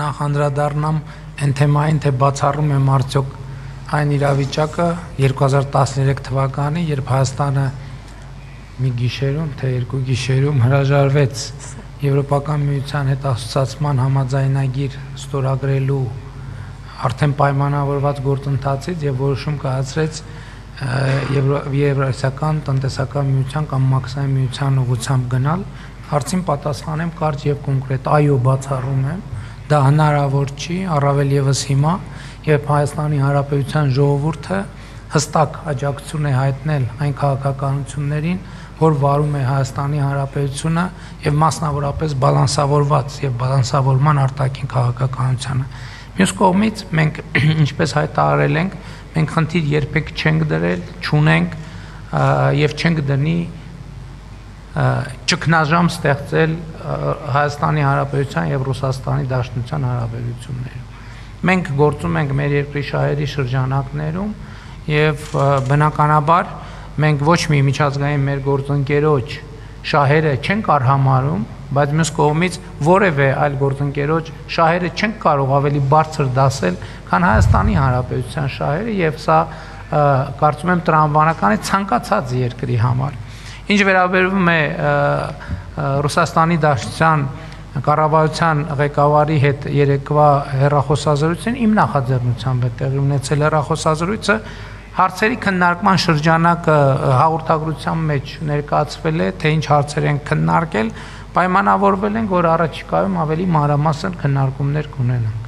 նախ անդրադառնամ այն թեմային, թե բացառում եմ արդյոք այն իրավիճակը 2013 թվականի, երբ Հայաստանը մի գիշերում, թե երկու գիշերում հրաժարվեց Եվրոպական միության հետ ասոցիացման համաձայնագիր ստորագրելու արդեն պայմանավորված գործընթացից եւ որոշում կայացրեց Եվրասիական տնտեսական միության կամ Մաքսային միության ուղղությամբ գնալ, հարցին պատասխանեմ կարճ եւ կոնկրետ, այո, բացառում եմ, դա հնարավոր չի, առավել եւս հիմա, երբ Հայաստանի Հանրապետության ժողովուրդը հստակ աջակցություն է հայտնել այն քաղաքականություններին, որ վարում է Հայաստանի Հանրապետությունը եւ մասնավորապես բալանսավորված եւ բալանսավորման արտաքին քաղաքականությանը։ Մյուս կողմից մենք ինչպես հայտարարել ենք, մենք խնդիր երբեք չենք դրել, չունենք եւ չենք դնի ճգնաժամ ստեղծել Հայաստանի Հանրապետության եւ Ռուսաստանի Դաշնության հարաբերություններում։ Մենք գործում ենք մեր երկրի շահերի շրջանակներում եւ բնականաբար մենք ոչ մի միջազգային մեր գործընկերոջ շահերը չենք արհամարում, բայց մյուս կողմից որևէ այլ գործընկերոջ շահերը չենք կարող ավելի բարձր դասել, քան Հայաստանի Հանրապետության շահերը եւ սա կարծում եմ տրամաբանական է ցանկացած երկրի համար։ Ինչ վերաբերում է Ռուսաստանի Դաշնության կառավարության ղեկավարի հետ երեկվա հեռախոսազրույցին, իմ նախաձեռնությամբ է տեղի ունեցել հեռախոսազրույցը, հարցերի քննարկման շրջանակը հաղորդագրության մեջ ներկայացվել է, թե ինչ հարցեր են քննարկել, պայմանավորվել ենք, որ առաջիկայում ավելի մանրամասն քննարկումներ կունենան։